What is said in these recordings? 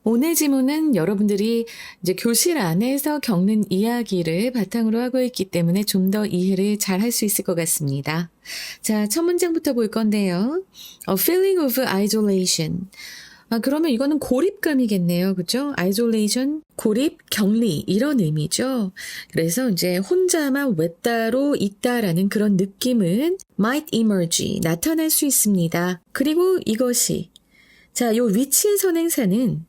오늘 지문은 여러분들이 이제 교실 안에서 겪는 이야기를 바탕으로 하고 있기 때문에 좀 더 이해를 잘 할 수 있을 것 같습니다. 자, 첫 문장부터 볼 건데요. A feeling of isolation. 그러면 이거는 고립감이겠네요. 그죠? isolation, 고립, 격리 이런 의미죠. 그래서 이제 혼자만 외따로 있다라는 그런 느낌은 might emerge, 나타날 수 있습니다. 그리고 이것이 자, 요 위치의 선행사는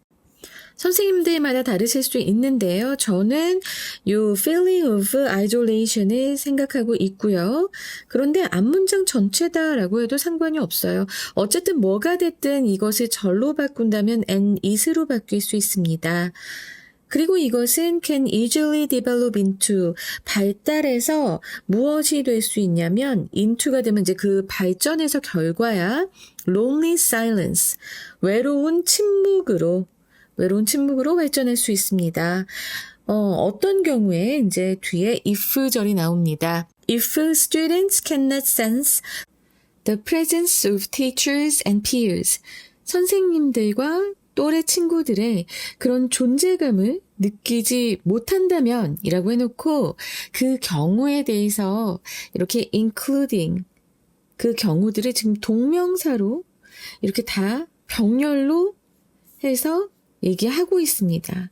선생님들마다 다르실 수 있는데요. 저는 요 feeling of isolation을 생각하고 있고요. 그런데 앞문장 전체다라고 해도 상관이 없어요. 어쨌든 뭐가 됐든 이것을 절로 바꾼다면 and is로 바뀔 수 있습니다. 그리고 이것은 can easily develop into 발달해서 무엇이 될 수 있냐면 into가 되면 이제 그 발전에서 결과야 lonely silence, 외로운 침묵으로 발전할 수 있습니다. 어떤 경우에 이제 뒤에 if절이 나옵니다. If students cannot sense the presence of teachers and peers, 선생님들과 또래 친구들의 그런 존재감을 느끼지 못한다면 이라고 해놓고 그 경우에 대해서 이렇게 including 그 경우들을 지금 동명사로 이렇게 다 병렬로 해서 얘기하고 있습니다.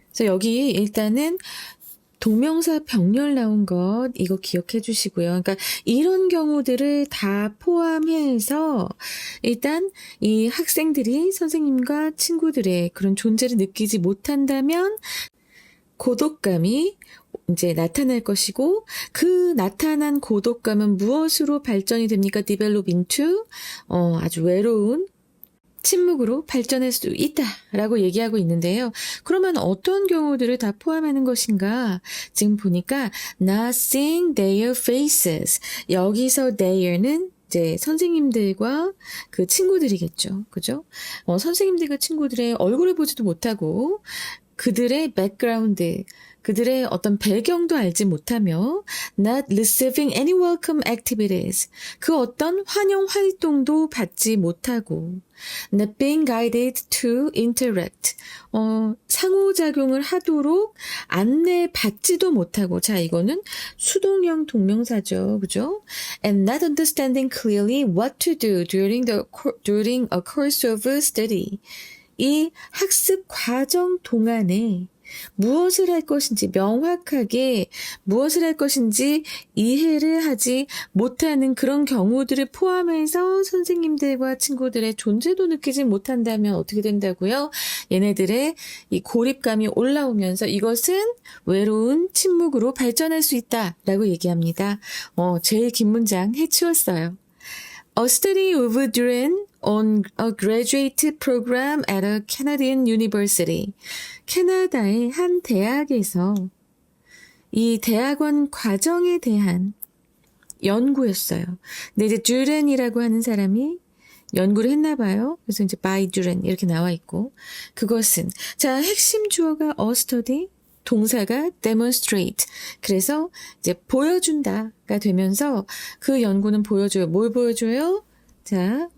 그래서 여기 일단은 동명사 병렬 나온 것 이거 기억해 주시고요. 그러니까 이런 경우들을 다 포함해서 일단 이 학생들이 선생님과 친구들의 그런 존재를 느끼지 못한다면 고독감이 이제 나타날 것이고 그 나타난 고독감은 무엇으로 발전이 됩니까? develop into 아주 외로운 침묵으로 발전할 수 있다라고 얘기하고 있는데요. 그러면 어떤 경우들을 다 포함하는 것인가? 지금 보니까 not seeing their faces. 여기서 their는 이제 선생님들과 그 친구들이겠죠. 그죠? 선생님들과 친구들의 얼굴을 보지도 못하고 그들의 백그라운드, 그들의 어떤 배경도 알지 못하며 not receiving any welcome activities, 그 어떤 환영 활동도 받지 못하고 not being guided to interact, 상호작용을 하도록 안내받지도 못하고 자 이거는 수동형 동명사죠. 그죠? and not understanding clearly what to do during a course of study, 이 학습 과정 동안에 무엇을 할 것인지 명확하게 무엇을 할 것인지 이해를 하지 못하는 그런 경우들을 포함해서 선생님들과 친구들의 존재도 느끼지 못한다면 어떻게 된다고요? 얘네들의 이 고립감이 올라오면서 이것은 외로운 침묵으로 발전할 수 있다라고 얘기합니다. 제일 긴 문장 해치웠어요. A study of Duran on a graduate program at a Canadian university. 캐나다의 한 대학에서 이 대학원 과정에 대한 연구였어요. 근데 이제 듀렌이라고 하는 사람이 연구를 했나 봐요. 그래서 이제 by Duran 이렇게 나와 있고 그것은 자 핵심 주어가 a study, 동사가 demonstrate. 그래서 이제 보여준다가 되면서 그 연구는 보여줘요. 뭘 보여줘요? 자,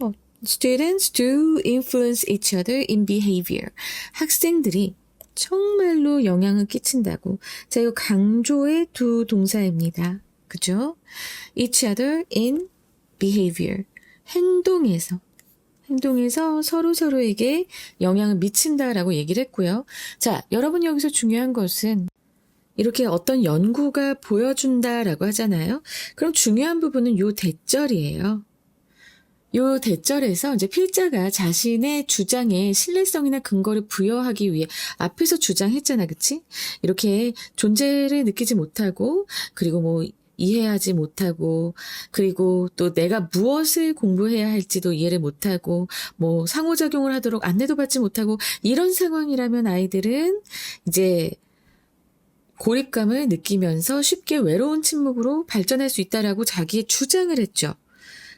students do influence each other in behavior. 학생들이 정말로 영향을 끼친다고. 자, 이거 강조의 두 동사입니다. 그죠? each other in behavior. 행동에서 서로에게 영향을 미친다라고 얘기를 했고요. 자, 여러분 여기서 중요한 것은 이렇게 어떤 연구가 보여준다라고 하잖아요. 그럼 중요한 부분은 요 대절이에요. 요 대절에서 이제 필자가 자신의 주장에 신뢰성이나 근거를 부여하기 위해 앞에서 주장했잖아, 그치? 이렇게 존재를 느끼지 못하고 그리고 뭐 이해하지 못하고 그리고 또 내가 무엇을 공부해야 할지도 이해를 못하고 뭐 상호작용을 하도록 안내도 받지 못하고 이런 상황이라면 아이들은 이제 고립감을 느끼면서 쉽게 외로운 침묵으로 발전할 수 있다라고 자기의 주장을 했죠.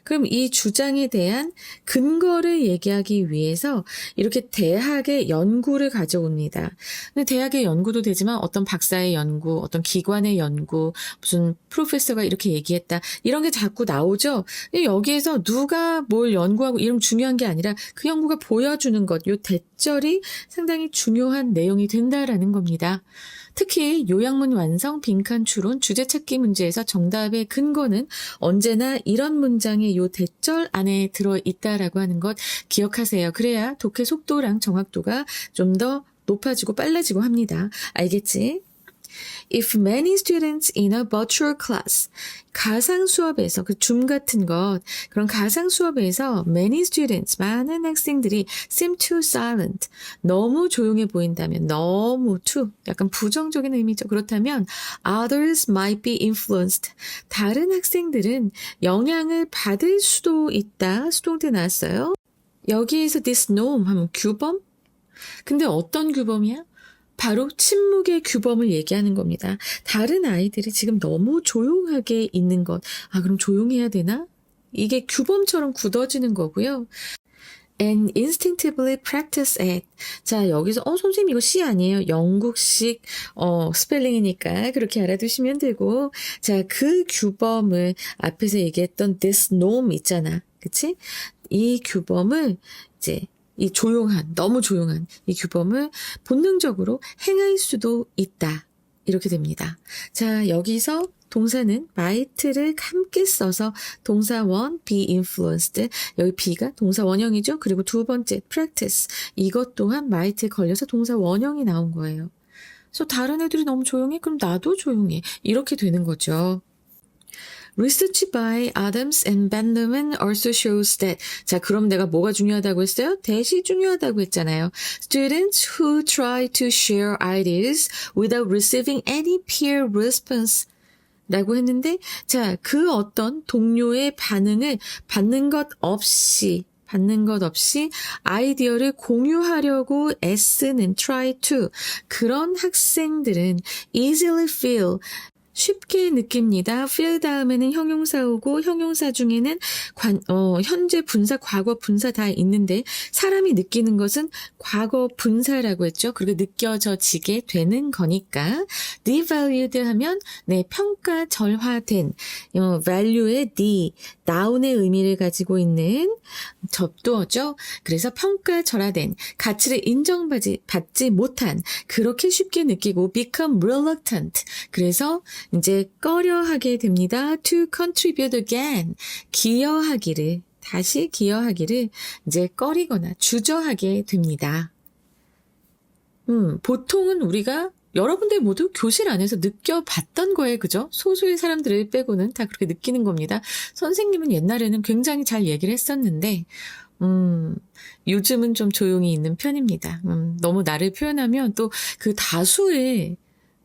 그럼 이 주장에 대한 근거를 얘기하기 위해서 이렇게 대학의 연구를 가져옵니다. 근데 대학의 연구도 되지만 어떤 박사의 연구, 어떤 기관의 연구, 무슨 프로페서가 이렇게 얘기했다. 이런 게 자꾸 나오죠. 근데 여기에서 누가 뭘 연구하고 이런 중요한 게 아니라 그 연구가 보여주는 것, 요 대절이 상당히 중요한 내용이 된다라는 겁니다. 특히 요약문 완성, 빈칸 추론, 주제 찾기 문제에서 정답의 근거는 언제나 이런 문장의 요 대절 안에 들어있다라고 하는 것 기억하세요. 그래야 독해 속도랑 정확도가 좀 더 높아지고 빨라지고 합니다. 알겠지? If many students in a virtual class, 가상 수업에서 그 줌 같은 것, 그런 가상 수업에서 many students, 많은 학생들이 seem too silent, 너무 조용해 보인다면, 너무 too, 약간 부정적인 의미죠. 그렇다면 others might be influenced, 다른 학생들은 영향을 받을 수도 있다. 수동태 나왔어요. 여기에서 this norm 하면 규범? 근데 어떤 규범이야? 바로 침묵의 규범을 얘기하는 겁니다. 다른 아이들이 지금 너무 조용하게 있는 것. 아, 그럼 조용해야 되나? 이게 규범처럼 굳어지는 거고요. And instinctively practice it. 자, 여기서 선생님 이거 C 아니에요? 영국식 스펠링이니까 그렇게 알아두시면 되고, 자, 그 규범을 앞에서 얘기했던 this norm 있잖아. 그치? 이 규범을 이제 이 조용한, 너무 조용한 이 규범을 본능적으로 행할 수도 있다. 이렇게 됩니다. 자, 여기서 동사는 might를 함께 써서 동사 원, be influenced. 여기 be가 동사 원형이죠. 그리고 두 번째, practice. 이것 또한 might에 걸려서 동사 원형이 나온 거예요. 그래서 다른 애들이 너무 조용해? 그럼 나도 조용해. 이렇게 되는 거죠. Research by Adams and Benjamin also shows that. 자, 그럼 내가 뭐가 중요하다고 했어요? that이 중요하다고 했잖아요. Students who try to share ideas without receiving any peer response. 라고 했는데, 자, 그 어떤 동료의 반응을 받는 것 없이 아이디어를 공유하려고 애쓰는 try to. 그런 학생들은 easily feel. 쉽게 느낍니다. feel 다음에는 형용사 오고 형용사 중에는 현재 분사, 과거 분사 다 있는데 사람이 느끼는 것은 과거 분사라고 했죠. 그리고 느껴져지게 되는 거니까 devalued 하면 평가절하된 value의 d, noun의 의미를 가지고 있는 접두어죠. 그래서 평가절하된 가치를 인정받지 못한 그렇게 쉽게 느끼고 become reluctant. 그래서 이제 꺼려하게 됩니다. To contribute again. 다시 기여하기를 이제 꺼리거나 주저하게 됩니다. 보통은 우리가 여러분들 모두 교실 안에서 느껴봤던 거예요. 그죠? 소수의 사람들을 빼고는 다 그렇게 느끼는 겁니다. 선생님은 옛날에는 굉장히 잘 얘기를 했었는데 요즘은 좀 조용히 있는 편입니다. 너무 나를 표현하면 또 그 다수의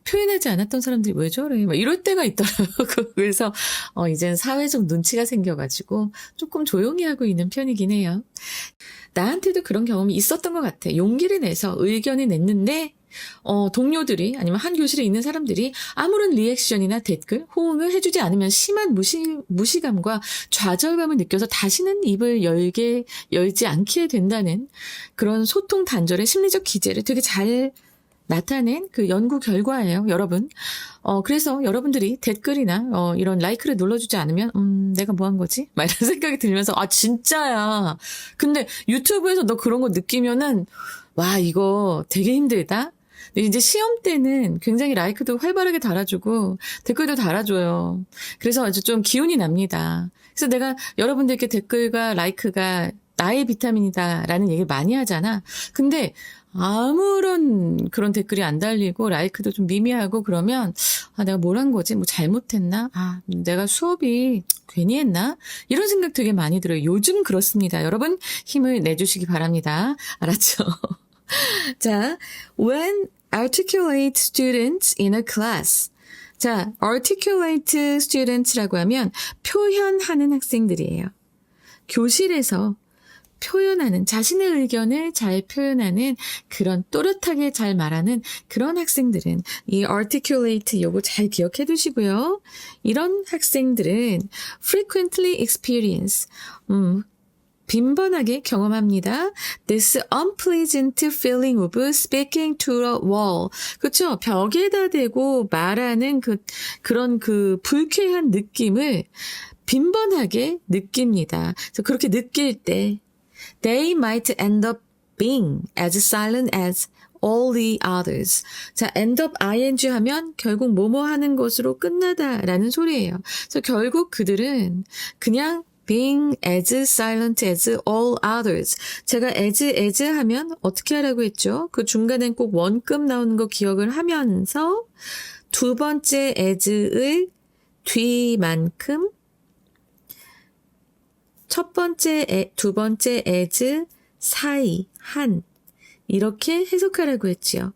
표현하지 않았던 사람들이 왜 저래? 막 이럴 때가 있더라고요. 그래서 이젠 사회적 눈치가 생겨가지고 조금 조용히 하고 있는 편이긴 해요. 나한테도 그런 경험이 있었던 것 같아. 용기를 내서 의견을 냈는데 동료들이 아니면 한 교실에 있는 사람들이 아무런 리액션이나 댓글, 호응을 해주지 않으면 심한 무시감과 좌절감을 느껴서 다시는 입을 열지 않게 된다는 그런 소통 단절의 심리적 기제를 되게 잘 나타낸 그 연구 결과예요, 여러분. 그래서 여러분들이 댓글이나 이런 라이크를 눌러주지 않으면 내가 뭐 한 거지? 막 이런 생각이 들면서 진짜야. 근데 유튜브에서 너 그런 거 느끼면은 와, 이거 되게 힘들다. 근데 이제 시험 때는 굉장히 라이크도 활발하게 달아주고 댓글도 달아줘요. 그래서 아주 좀 기운이 납니다. 그래서 내가 여러분들께 댓글과 라이크가 나의 비타민이다라는 얘기를 많이 하잖아. 근데 아무런 그런 댓글이 안 달리고 라이크도 좀 미미하고 그러면 내가 뭘 한 거지? 뭐 잘못했나? 내가 수업이 괜히 했나? 이런 생각 되게 많이 들어요. 요즘 그렇습니다. 여러분 힘을 내주시기 바랍니다. 알았죠? 자, when articulate students in a class. 자, articulate students라고 하면 표현하는 학생들이에요. 교실에서 표현하는, 자신의 의견을 잘 표현하는 그런 또렷하게 잘 말하는 그런 학생들은 이 articulate 요거 잘 기억해 두시고요. 이런 학생들은 frequently experience, 빈번하게 경험합니다. This unpleasant feeling of speaking to a wall. 그렇죠? 벽에다 대고 말하는 그런 불쾌한 느낌을 빈번하게 느낍니다. 그래서 그렇게 느낄 때 they might end up being as silent as all the others. 자, end up ing 하면 결국 뭐뭐 하는 것으로 끝나다라는 소리예요. 그래서 결국 그들은 그냥 being as silent as all others. 제가 as 하면 어떻게 하라고 했죠? 그 중간엔 꼭 원급 나오는 거 기억을 하면서 두 번째 as의 뒤만큼 첫 번째, 두 번째 as 사이, 한 이렇게 해석하라고 했지요.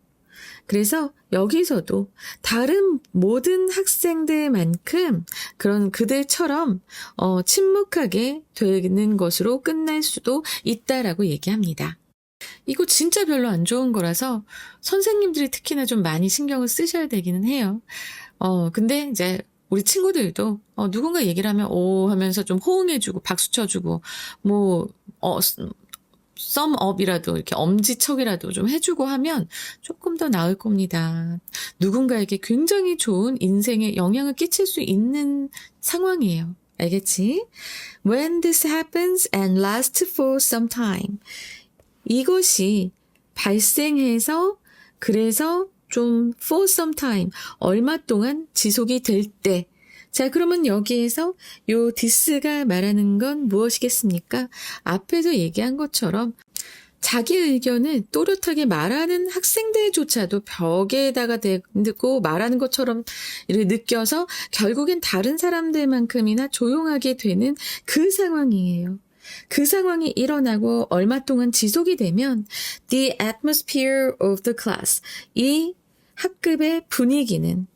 그래서 여기서도 다른 모든 학생들만큼 그런 그들처럼 침묵하게 되는 것으로 끝날 수도 있다라고 얘기합니다. 이거 진짜 별로 안 좋은 거라서 선생님들이 특히나 좀 많이 신경을 쓰셔야 되기는 해요. 근데 이제 우리 친구들도 누군가 얘기를 하면 오 하면서 좀 호응해주고 박수 쳐주고 썸업이라도 이렇게 엄지척이라도 좀 해주고 하면 조금 더 나을 겁니다. 누군가에게 굉장히 좋은 인생에 영향을 끼칠 수 있는 상황이에요. 알겠지? When this happens and lasts for some time. 이것이 발생해서 그래서 좀 for some time, 얼마 동안 지속이 될 때. 자, 그러면 여기에서 요 this가 말하는 건 무엇이겠습니까? 앞에서 얘기한 것처럼 자기 의견을 또렷하게 말하는 학생들조차도 벽에다가 대고 말하는 것처럼 이렇게 느껴서 결국엔 다른 사람들만큼이나 조용하게 되는 그 상황이에요. 그 상황이 일어나고 얼마 동안 지속이 되면 the atmosphere of the class, 이 학급의 분위기는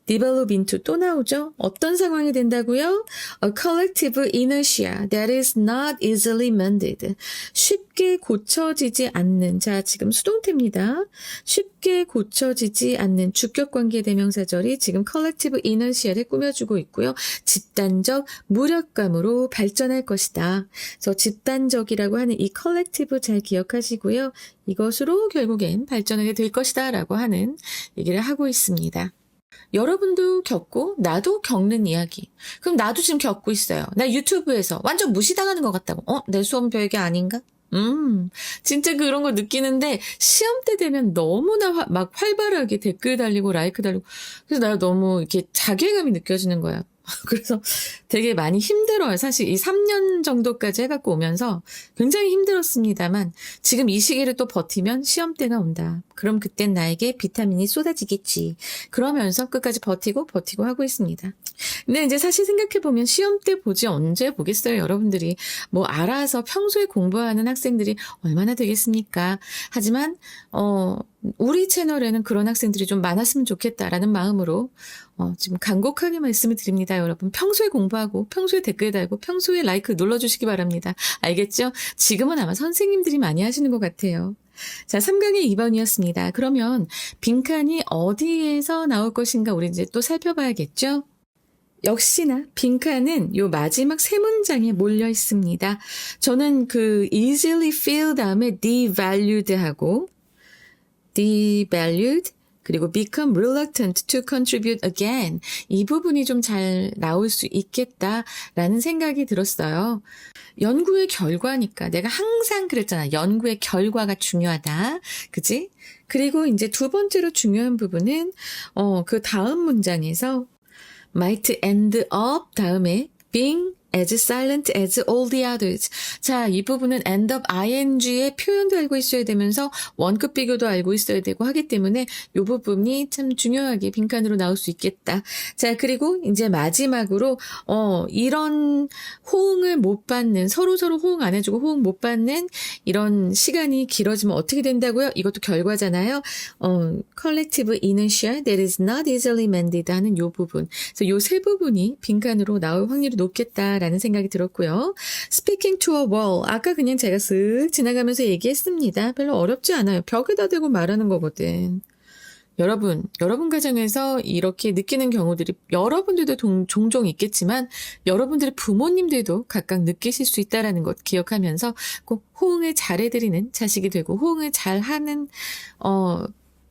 develop into 또 나오죠. 어떤 상황이 된다고요? A collective inertia that is not easily mended. 쉽게 고쳐지지 않는, 자 지금 수동태입니다. 쉽게 고쳐지지 않는 주격관계 대명사절이 지금 collective inertia를 꾸며주고 있고요. 집단적 무력감으로 발전할 것이다. 그래서 집단적이라고 하는 이 collective 잘 기억하시고요. 이것으로 결국엔 발전하게 될 것이다 라고 하는 얘기를 하고 있습니다. 여러분도 겪고 나도 겪는 이야기. 그럼 나도 지금 겪고 있어요. 나 유튜브에서 완전 무시당하는 것 같다고. 내 수업 별게 아닌가? 진짜 그런 거 느끼는데 시험 때 되면 너무나 막 활발하게 댓글 달리고 라이크 달리고 그래서 나 너무 이렇게 자괴감이 느껴지는 거야. 그래서 되게 많이 힘들어요. 사실 이 3년 정도까지 해갖고 오면서 굉장히 힘들었습니다만 지금 이 시기를 또 버티면 시험 때가 온다. 그럼 그땐 나에게 비타민이 쏟아지겠지. 그러면서 끝까지 버티고 하고 있습니다. 근데 이제 사실 생각해보면 시험 때 보지 언제 보겠어요. 여러분들이 뭐 알아서 평소에 공부하는 학생들이 얼마나 되겠습니까? 하지만 우리 채널에는 그런 학생들이 좀 많았으면 좋겠다라는 마음으로 지금 간곡하게 말씀을 드립니다. 여러분 평소에 공부하고 평소에 댓글 달고 평소에 라이크 눌러주시기 바랍니다. 알겠죠? 지금은 아마 선생님들이 많이 하시는 것 같아요. 자, 3강의 2번이었습니다. 그러면 빈칸이 어디에서 나올 것인가 우리 이제 또 살펴봐야겠죠? 역시나 빈칸은 요 마지막 세 문장에 몰려 있습니다. 저는 그 easily feel 다음에 devalued 하고 devalued 그리고 become reluctant to contribute again. 이 부분이 좀 잘 나올 수 있겠다라는 생각이 들었어요. 연구의 결과니까 내가 항상 그랬잖아. 연구의 결과가 중요하다. 그지? 그리고 이제 두 번째로 중요한 부분은 그 다음 문장에서 might end up 다음에 being as silent as all the others. 자, 이 부분은 end up ing의 표현도 알고 있어야 되면서 원급 비교도 알고 있어야 되고 하기 때문에 이 부분이 참 중요하게 빈칸으로 나올 수 있겠다. 자, 그리고 이제 마지막으로 이런 호응을 못 받는 서로 호응 안 해주고 호응 못 받는 이런 시간이 길어지면 어떻게 된다고요? 이것도 결과잖아요. collective inertia that is not easily mended 하는 이 부분. 그래서 이 세 부분이 빈칸으로 나올 확률이 높겠다. 있겠다라는 생각이 들었고요. Speaking to a wall. 아까 그냥 제가 쓱 지나가면서 얘기했습니다. 별로 어렵지 않아요. 벽에다 대고 말하는 거거든. 여러분 가정에서 이렇게 느끼는 경우들이 여러분들도 종종 있겠지만 여러분들의 부모님들도 각각 느끼실 수 있다라는 것 기억하면서 꼭 호응을 잘해드리는 자식이 되고 호응을 잘하는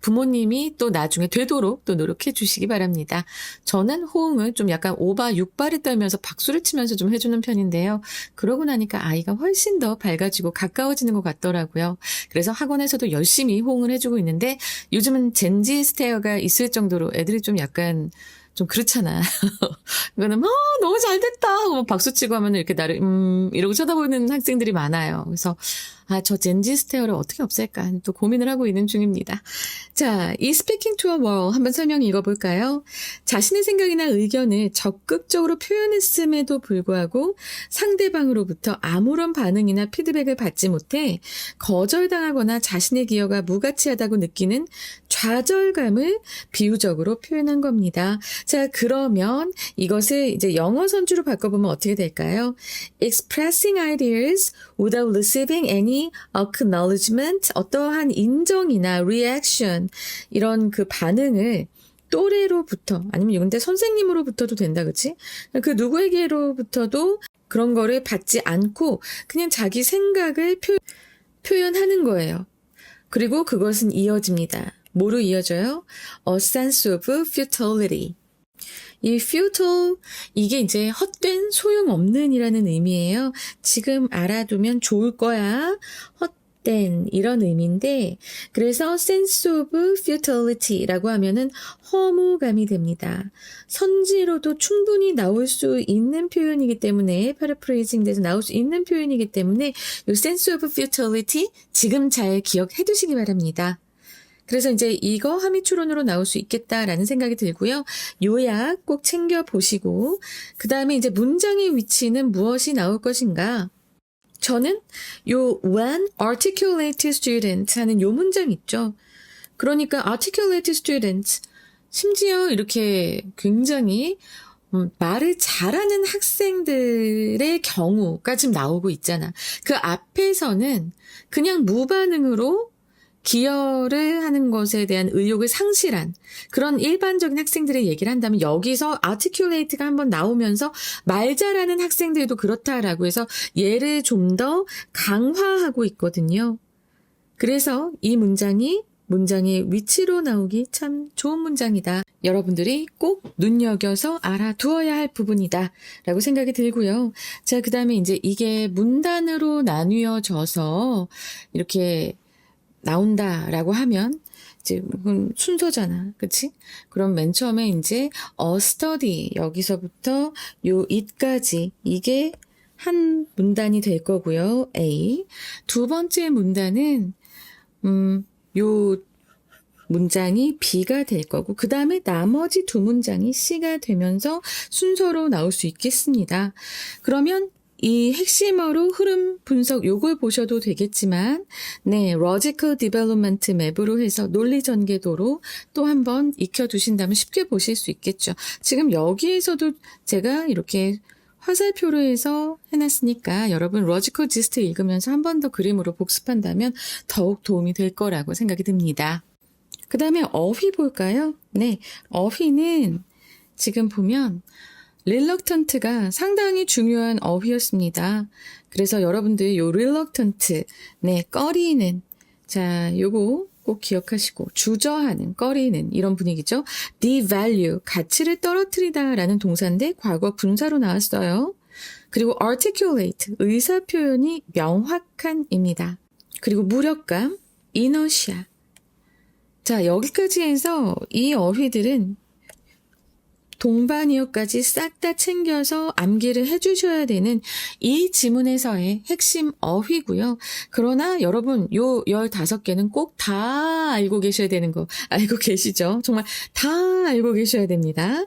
부모님이 또 나중에 되도록 또 노력해 주시기 바랍니다. 저는 호응을 좀 약간 육발을 떨면서 박수를 치면서 좀 해주는 편인데요. 그러고 나니까 아이가 훨씬 더 밝아지고 가까워지는 것 같더라고요. 그래서 학원에서도 열심히 호응을 해주고 있는데 요즘은 젠지 스테어가 있을 정도로 애들이 좀 약간 좀 그렇잖아. 이거는 너무 잘됐다 하고 박수치고 하면 이렇게 나를 이러고 쳐다보는 학생들이 많아요. 그래서 저 젠지 스테어를 어떻게 없앨까 또 고민을 하고 있는 중입니다. 자, 이 Speaking to a wall 한번 설명 읽어볼까요? 자신의 생각이나 의견을 적극적으로 표현했음에도 불구하고 상대방으로부터 아무런 반응이나 피드백을 받지 못해 거절당하거나 자신의 기여가 무가치하다고 느끼는 좌절감을 비유적으로 표현한 겁니다. 자, 그러면 이것을 이제 영어 선주로 바꿔보면 어떻게 될까요? Expressing ideas without receiving any acknowledgement, 어떠한 인정이나 reaction, 이런 그 반응을 또래로부터 아니면 근데 선생님으로부터도 된다, 그치? 그 누구에게로부터도 그런 거를 받지 않고 그냥 자기 생각을 표현하는 거예요. 그리고 그것은 이어집니다. 뭐로 이어져요? A sense of futility. 이 futile, 이게 이제 헛된, 소용없는 이라는 의미예요. 지금 알아두면 좋을 거야. 헛된 이런 의미인데, 그래서 sense of futility라고 하면은 허무감이 됩니다. 선지로도 충분히 나올 수 있는 표현이기 때문에, paraphrasing 돼서 나올 수 있는 표현이기 때문에 이 sense of futility 지금 잘 기억해 두시기 바랍니다. 그래서 이제 이거 함의추론으로 나올 수 있겠다라는 생각이 들고요. 요약 꼭 챙겨보시고 그 다음에 이제 문장의 위치는 무엇이 나올 것인가? 저는 요 when articulate student 하는 요 문장 있죠. 그러니까 articulate student 심지어 이렇게 굉장히 말을 잘하는 학생들의 경우가 지금 나오고 있잖아. 그 앞에서는 그냥 무반응으로 기여를 하는 것에 대한 의욕을 상실한 그런 일반적인 학생들의 얘기를 한다면 여기서 articulate가 한번 나오면서 말 잘하는 학생들도 그렇다라고 해서 얘를 좀 더 강화하고 있거든요. 그래서 이 문장의 위치로 나오기 참 좋은 문장이다. 여러분들이 꼭 눈여겨서 알아두어야 할 부분이다 라고 생각이 들고요. 자, 그 다음에 이제 이게 문단으로 나뉘어져서 이렇게 나온다라고 하면 이제 순서잖아. 그치? 그럼 맨 처음에 이제 a study 여기서부터 요 it까지 이게 한 문단이 될 거고요. A. 두 번째 문단은 요 문장이 B가 될 거고 그 다음에 나머지 두 문장이 C가 되면서 순서로 나올 수 있겠습니다. 그러면 이 핵심어로 흐름 분석 요걸 보셔도 되겠지만 네, Logical Development 맵으로 해서 논리 전개도로 또 한번 익혀두신다면 쉽게 보실 수 있겠죠. 지금 여기에서도 제가 이렇게 화살표로 해서 해놨으니까 여러분 Logical Gist 읽으면서 한 번 더 그림으로 복습한다면 더욱 도움이 될 거라고 생각이 듭니다. 그 다음에 어휘 볼까요? 네, 어휘는 지금 보면 reluctant가 상당히 중요한 어휘였습니다. 그래서 여러분들 요 reluctant, 네, 꺼리는, 자, 요거 꼭 기억하시고, 주저하는, 꺼리는 이런 분위기죠. devalue, 가치를 떨어뜨리다 라는 동사인데 과거 분사로 나왔어요. 그리고 articulate, 의사표현이 명확한입니다. 그리고 무력감, inertia. 자, 여기까지 해서 이 어휘들은 동반이어까지 싹 다 챙겨서 암기를 해주셔야 되는 이 지문에서의 핵심 어휘고요. 그러나 여러분 요 15개는 꼭 다 알고 계셔야 되는 거 알고 계시죠? 정말 다 알고 계셔야 됩니다.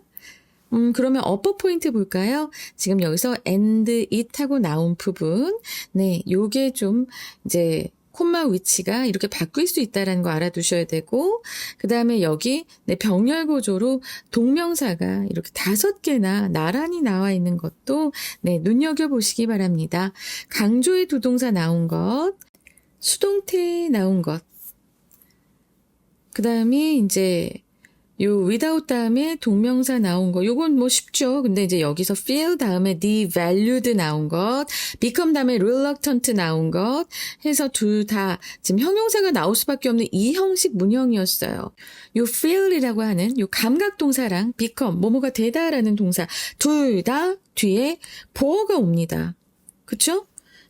그러면 어퍼 포인트 볼까요? 지금 여기서 and it 하고 나온 부분. 네, 요게 좀 이제 콤마 위치가 이렇게 바뀔 수 있다는 거 알아두셔야 되고, 그 다음에 여기 병렬구조로 동명사가 이렇게 5개나 나란히 나와 있는 것도 눈여겨보시기 바랍니다. 강조의 두 동사 나온 것, 수동태 나온 것, 그 다음에 이제 요 without 다음에 동명사 나온 거, 요건 뭐 쉽죠. 근데 이제 여기서 feel 다음에 devalued 나온 것, become 다음에 reluctant 나온 것 해서 둘 다 지금 형용사가 나올 수밖에 없는 이 형식 문형이었어요. 요 feel이라고 하는 요 감각 동사랑 become, 뭐뭐가 되다라는 동사 둘 다 뒤에 보어가 옵니다. 그쵸?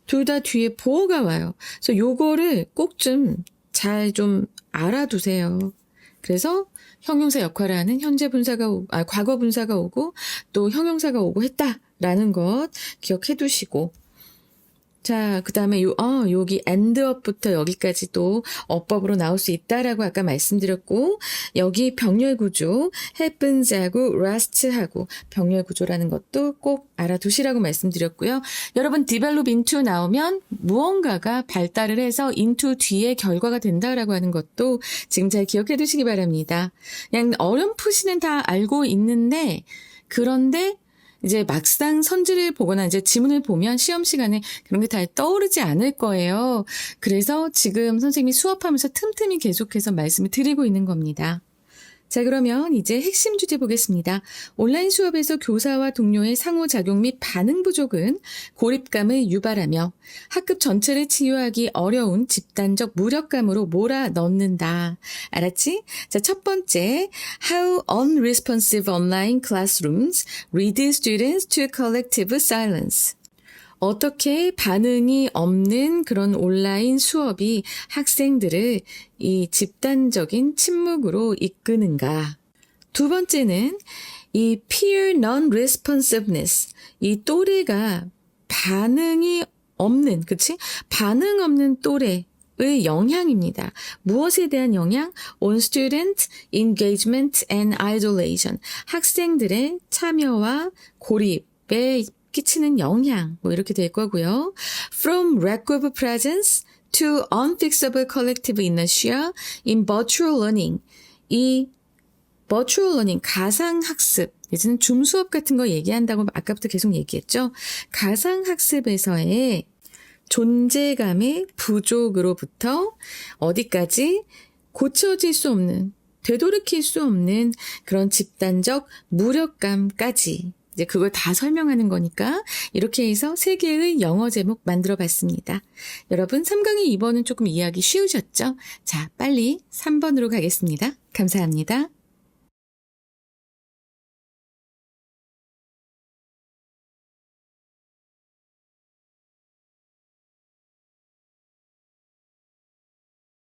둘 다 뒤에 보어가 와요. 그래서 요거를 꼭 잘 좀 알아두세요. 그래서 형용사 역할을 하는 현재 분사가 과거 분사가 오고 또 형용사가 오고 했다라는 것 기억해 두시고, 자, 그 다음에 여기 end up부터 여기까지 또 어법으로 나올 수 있다라고 아까 말씀드렸고, 여기 병렬 구조 happens 하고 last 하고 병렬 구조라는 것도 꼭 알아두시라고 말씀드렸고요. 여러분 develop into 나오면 무언가가 발달을 해서 into 뒤에 결과가 된다라고 하는 것도 지금 잘 기억해 두시기 바랍니다. 그냥 어렴풋이는 다 알고 있는데, 그런데 이제 막상 선지를 보거나 이제 지문을 보면 시험 시간에 그런 게 다 떠오르지 않을 거예요. 그래서 지금 선생님이 수업하면서 틈틈이 계속해서 말씀을 드리고 있는 겁니다. 자, 그러면 이제 핵심 주제 보겠습니다. 온라인 수업에서 교사와 동료의 상호작용 및 반응 부족은 고립감을 유발하며 학급 전체를 치유하기 어려운 집단적 무력감으로 몰아넣는다. 알았지? 자, 첫 번째, How unresponsive online classrooms lead students to collective silence. 어떻게 반응이 없는 그런 온라인 수업이 학생들을 이 집단적인 침묵으로 이끄는가. 두 번째는 이 peer non-responsiveness, 이 또래가 반응이 없는, 그치? 반응 없는 또래의 영향입니다. 무엇에 대한 영향? On student engagement and isolation. 학생들의 참여와 고립에 끼치는 영향, 뭐 이렇게 될 거고요. From lack of presence to unfixable collective inertia in virtual learning. 이 virtual learning, 가상학습, 예전에 줌 수업 같은 거 얘기한다고 아까부터 계속 얘기했죠. 가상학습에서의 존재감의 부족으로부터 어디까지 고쳐질 수 없는, 되돌이킬 수 없는 그런 집단적 무력감까지, 이제 그걸 다 설명하는 거니까 이렇게 해서 3개의 영어 제목 만들어 봤습니다. 여러분 3강의 2번은 조금 이해하기 쉬우셨죠? 자, 빨리 3번으로 가겠습니다. 감사합니다.